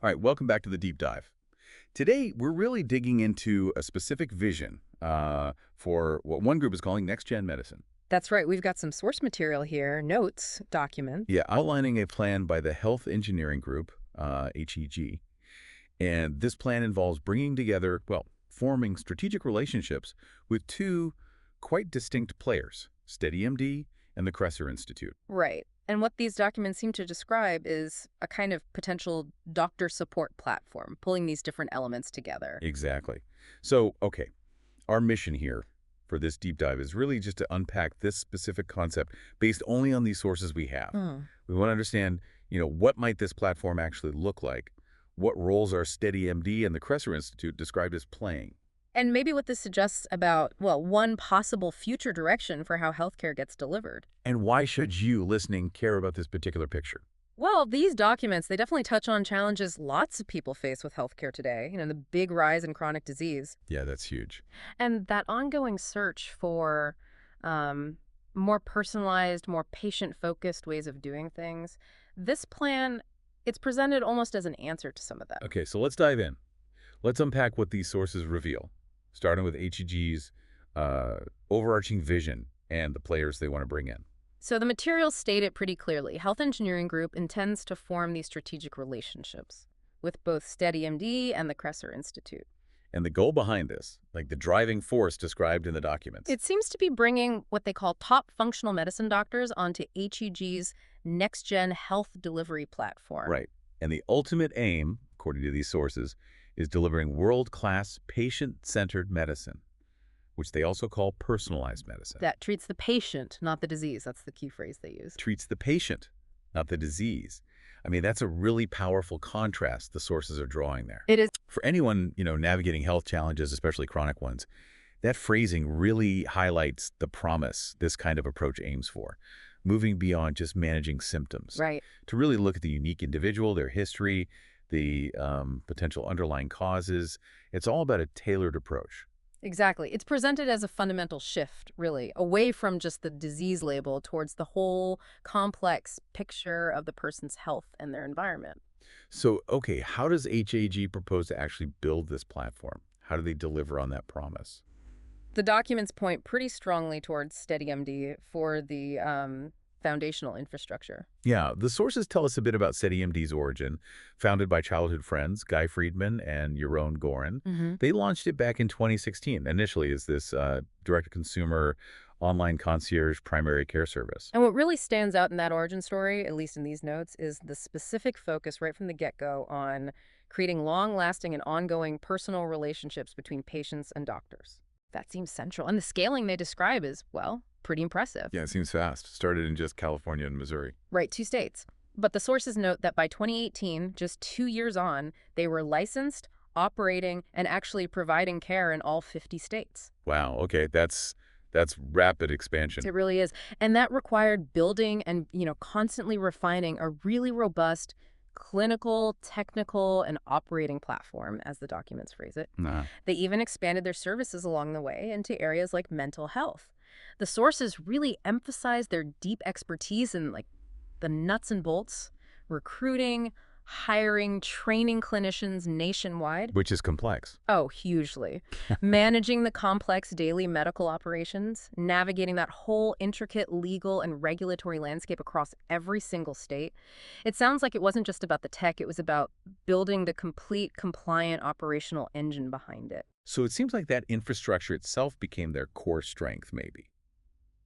All right, welcome back to the deep dive. Today, we're really digging into a specific vision for what one group is calling next-gen medicine. That's right. We've got some source material here, notes, documents. Yeah, outlining a plan by the Health Engineering Group, HEG. And this plan involves bringing together, well, forming strategic relationships with two quite distinct players, SteadyMD and the Kresser Institute. Right. And what these documents seem to describe is a kind of potential doctor support platform, pulling these different elements together. Exactly. So, okay, our mission here for this deep dive is really just to unpack this specific concept based only on these sources we have. Hmm. We want to understand, what might this platform actually look like? What roles are SteadyMD and the Kresser Institute described as playing? And maybe what this suggests about, well, one possible future direction for how healthcare gets delivered. And why should you, listening, care about this particular picture? Well, these documents, they definitely touch on challenges lots of people face with healthcare today, the big rise in chronic disease. Yeah, that's huge. And that ongoing search for more personalized, more patient-focused ways of doing things. This plan, it's presented almost as an answer to some of that. Okay, so let's dive in. Let's unpack what these sources reveal, starting with HEG's overarching vision and the players they want to bring in. So the materials state it pretty clearly. Health Engineering Group intends to form these strategic relationships with both SteadyMD and the Kresser Institute. And the goal behind this, like the driving force described in the documents. It seems to be bringing what they call top functional medicine doctors onto HEG's next-gen health delivery platform. Right. And the ultimate aim, according to these sources, is delivering world-class patient-centered medicine, which they also call personalized medicine. That treats the patient, not the disease. That's the key phrase they use. Treats the patient, not the disease. I mean, that's a really powerful contrast the sources are drawing there. It is. For anyone, navigating health challenges, especially chronic ones, that phrasing really highlights the promise this kind of approach aims for, moving beyond just managing symptoms. Right. To really look at the unique individual, their history, the potential underlying causes. It's all about a tailored approach. Exactly. It's presented as a fundamental shift, really, away from just the disease label towards the whole complex picture of the person's health and their environment. So, okay, how does HAG propose to actually build this platform? How do they deliver on that promise? The documents point pretty strongly towards SteadyMD for the foundational infrastructure. Yeah, the sources tell us a bit about SteadyMD's origin. Founded by childhood friends Guy Friedman and Yaron Gorin, they launched it back in 2016, initially as this direct-to-consumer online concierge primary care service. And what really stands out in that origin story, at least in these notes, is the specific focus right from the get-go on creating long-lasting and ongoing personal relationships between patients and doctors. That seems central. And the scaling they describe is, well, pretty impressive. Yeah, it seems fast. Started in just California and Missouri. Right, 2 states. But the sources note that by 2018, just 2 years on, they were licensed, operating, and actually providing care in all 50 states. Wow, okay, that's rapid expansion. It really is. And that required building and, constantly refining a really robust clinical, technical, and operating platform, as the documents phrase it. Nah. They even expanded their services along the way into areas like mental health. The sources really emphasize their deep expertise in the nuts and bolts, recruiting, hiring, training clinicians nationwide. Which is complex. Oh, hugely. Managing the complex daily medical operations, navigating that whole intricate legal and regulatory landscape across every single state. It sounds like it wasn't just about the tech, it was about building the complete compliant operational engine behind it. So it seems like that infrastructure itself became their core strength, maybe.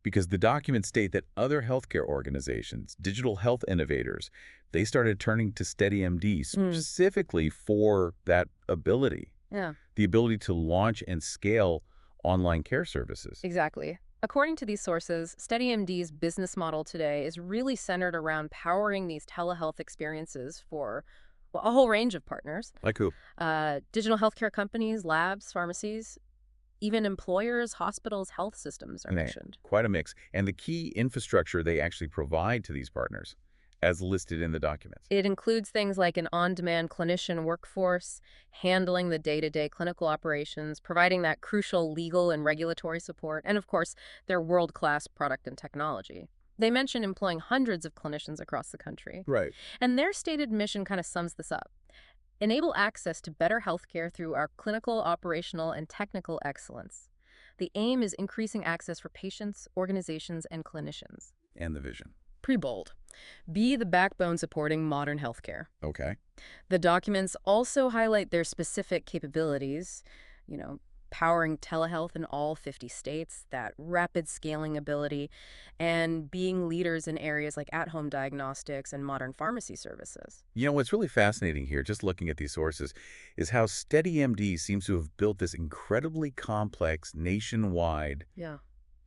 Because the documents state that other healthcare organizations, digital health innovators, they started turning to SteadyMD specifically for that ability, Yeah, the ability to launch and scale online care services. exactly. According to these sources, SteadyMD's business model today is really centered around powering these telehealth experiences for, well, a whole range of partners. Like who? Digital healthcare companies, labs, pharmacies, even employers, hospitals, health systems are Man, mentioned. quite a mix. And the key infrastructure they actually provide to these partners, as listed in the documents. It includes things like an on-demand clinician workforce, handling the day-to-day clinical operations, providing that crucial legal and regulatory support, and of course, their world-class product and technology. They mention employing hundreds of clinicians across the country. Right. And their stated mission kind of sums this up. enable access to better healthcare through our clinical, operational, and technical excellence. The aim is increasing access for patients, organizations, and clinicians. And the vision. Pretty bold. Be the backbone supporting modern healthcare. Okay. The documents also highlight their specific capabilities, powering telehealth in all 50 states, that rapid scaling ability, and being leaders in areas like at-home diagnostics and modern pharmacy services. What's really fascinating here, just looking at these sources, is how SteadyMD seems to have built this incredibly complex, nationwide, Yeah,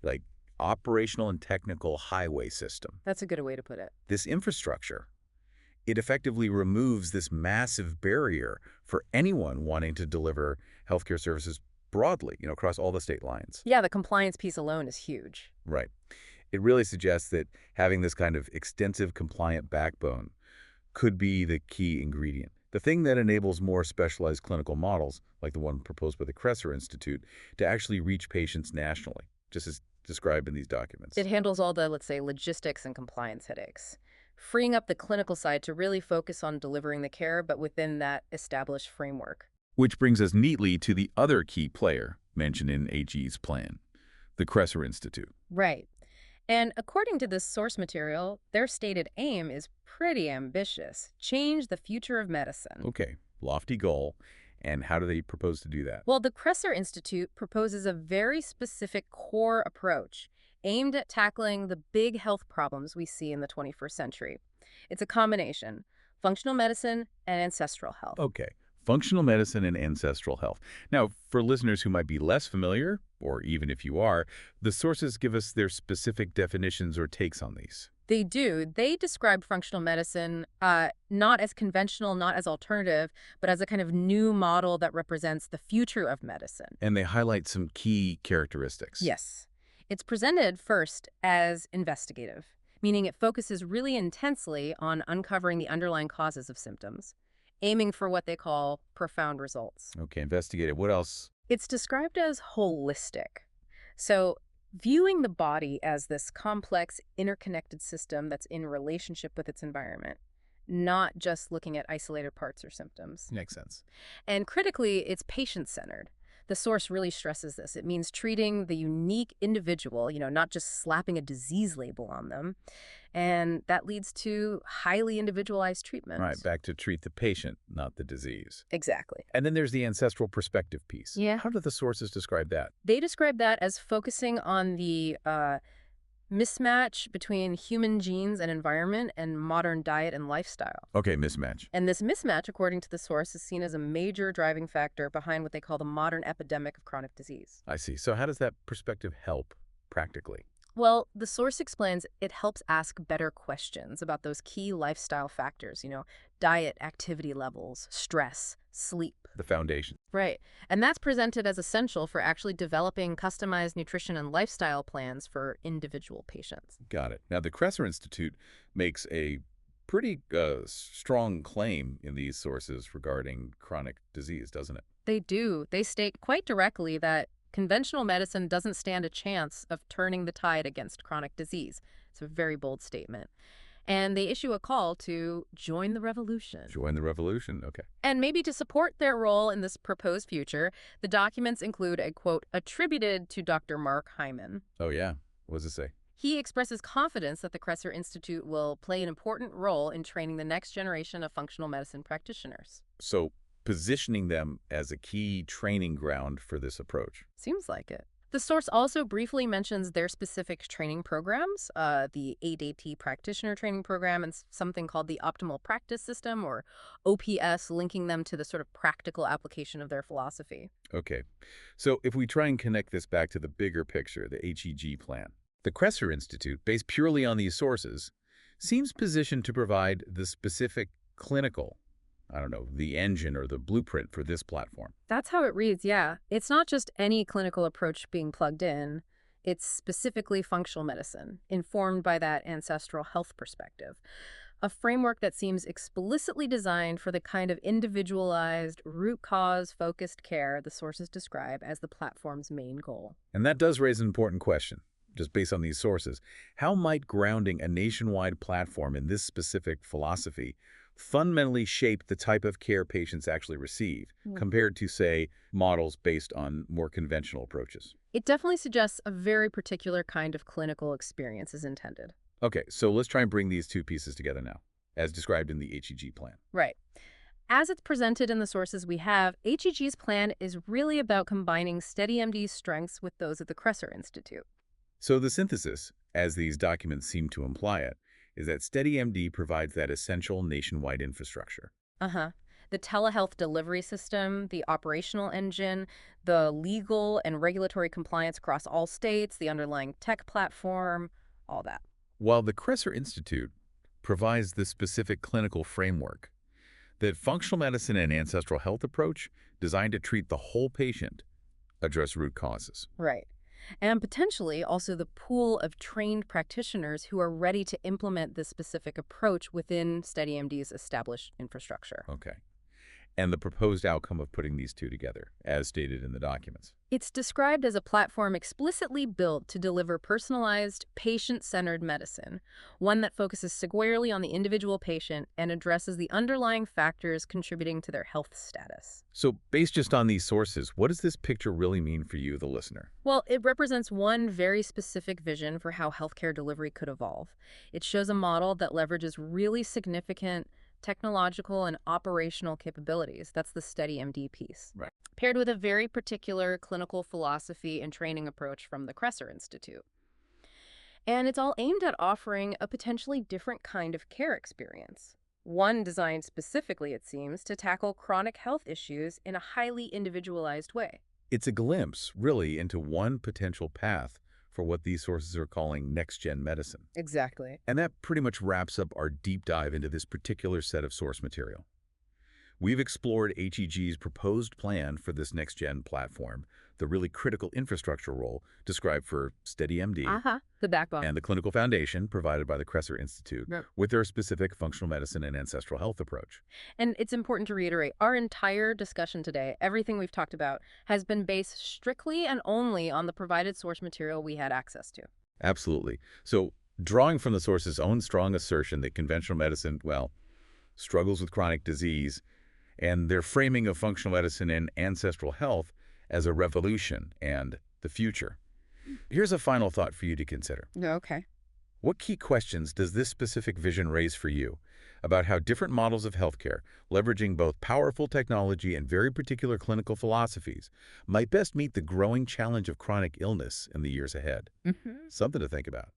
like, operational and technical highway system. that's a good way to put it. This infrastructure, it effectively removes this massive barrier for anyone wanting to deliver healthcare services broadly, across all the state lines. Yeah, the compliance piece alone is huge. Right. It really suggests that having this kind of extensive compliant backbone could be the key ingredient. The thing that enables more specialized clinical models, like the one proposed by the Kresser Institute, to actually reach patients nationally, just as described in these documents. It handles all the, let's say, logistics and compliance headaches, freeing up the clinical side to really focus on delivering the care, but within that established framework. Which brings us neatly to the other key player mentioned in HE's plan, the Kresser Institute. Right. And according to this source material, their stated aim is pretty ambitious: change the future of medicine. Okay, lofty goal. And how do they propose to do that? Well, the Kresser Institute proposes a very specific core approach aimed at tackling the big health problems we see in the 21st century. It's a combination: functional medicine and ancestral health. Okay, functional medicine and ancestral health. Now, for listeners who might be less familiar, or even if you are, the sources give us their specific definitions or takes on these. They do. They describe functional medicine not as conventional, not as alternative, but as a kind of new model that represents the future of medicine. And they highlight some key characteristics. Yes. It's presented first as investigative, meaning it focuses really intensely on uncovering the underlying causes of symptoms, aiming for what they call profound results. Okay, investigative. What else? It's described as holistic. So, viewing the body as this complex, interconnected system that's in relationship with its environment, not just looking at isolated parts or symptoms. Makes sense. And critically, it's patient-centered. The source really stresses this. It means treating the unique individual, not just slapping a disease label on them. And that leads to highly individualized treatments. Right, back to treat the patient, not the disease. Exactly. And then there's the ancestral perspective piece. Yeah. How do the sources describe that? They describe that as focusing on the mismatch between human genes and environment and modern diet and lifestyle. Okay, mismatch. And this mismatch, according to the source, is seen as a major driving factor behind what they call the modern epidemic of chronic disease. I see. So how does that perspective help practically? Well, the source explains it helps ask better questions about those key lifestyle factors, diet, activity levels, stress, sleep. The foundation. Right. And that's presented as essential for actually developing customized nutrition and lifestyle plans for individual patients. Got it. Now, the Kresser Institute makes a pretty strong claim in these sources regarding chronic disease, doesn't it? They do. They state quite directly that conventional medicine doesn't stand a chance of turning the tide against chronic disease. It's a very bold statement. And they issue a call to join the revolution. Join the revolution. Okay. And maybe to support their role in this proposed future, the documents include a quote attributed to Dr. Mark Hyman. Oh, yeah. What does it say? He expresses confidence that the Kresser Institute will play an important role in training the next generation of functional medicine practitioners. So positioning them as a key training ground for this approach. Seems like it. The source also briefly mentions their specific training programs, the ADT practitioner training program and something called the Optimal Practice System, or OPS, linking them to the sort of practical application of their philosophy. Okay. So if we try and connect this back to the bigger picture, the HEG plan, the Kresser Institute, based purely on these sources, seems positioned to provide the specific clinical, the engine or the blueprint for this platform. That's how it reads, yeah. It's not just any clinical approach being plugged in. It's specifically functional medicine, informed by that ancestral health perspective. A framework that seems explicitly designed for the kind of individualized, root cause-focused care the sources describe as the platform's main goal. And that does raise an important question, just based on these sources. How might grounding a nationwide platform in this specific philosophy fundamentally shaped the type of care patients actually receive, compared to, say, models based on more conventional approaches. It definitely suggests a very particular kind of clinical experience is intended. Okay, so let's try and bring these two pieces together now, as described in the HEG plan. Right. As it's presented in the sources we have, HEG's plan is really about combining SteadyMD's strengths with those of the Kresser Institute. So the synthesis, as these documents seem to imply it, is that SteadyMD provides that essential nationwide infrastructure. Uh-huh. The telehealth delivery system, the operational engine, the legal and regulatory compliance across all states, the underlying tech platform, all that. While the Kresser Institute provides the specific clinical framework, that functional medicine and ancestral health approach designed to treat the whole patient, address root causes. Right. And potentially also the pool of trained practitioners who are ready to implement this specific approach within SteadyMD's established infrastructure. Okay. And the proposed outcome of putting these two together, as stated in the documents. It's described as a platform explicitly built to deliver personalized, patient-centered medicine, one that focuses squarely on the individual patient and addresses the underlying factors contributing to their health status. So, based just on these sources, what does this picture really mean for you, the listener? Well, it represents one very specific vision for how healthcare delivery could evolve. It shows a model that leverages really significant technological and operational capabilities. That's the SteadyMD piece. Right. Paired with a very particular clinical philosophy and training approach from the Kresser Institute. And it's all aimed at offering a potentially different kind of care experience. One designed specifically, it seems, to tackle chronic health issues in a highly individualized way. It's a glimpse, really, into one potential path for what these sources are calling next-gen medicine. Exactly. And that pretty much wraps up our deep dive into this particular set of source material. We've explored HEG's proposed plan for this next-gen platform, the really critical infrastructure role described for SteadyMD, The backbone. and the clinical foundation provided by the Kresser Institute, Yep. with their specific functional medicine and ancestral health approach. And it's important to reiterate, our entire discussion today, everything we've talked about, has been based strictly and only on the provided source material we had access to. Absolutely. So, drawing from the source's own strong assertion that conventional medicine, well, struggles with chronic disease, and their framing of functional medicine and ancestral health as a revolution and the future. Here's a final thought for you to consider. Okay. What key questions does this specific vision raise for you about how different models of healthcare, leveraging both powerful technology and very particular clinical philosophies, might best meet the growing challenge of chronic illness in the years ahead? Something to think about.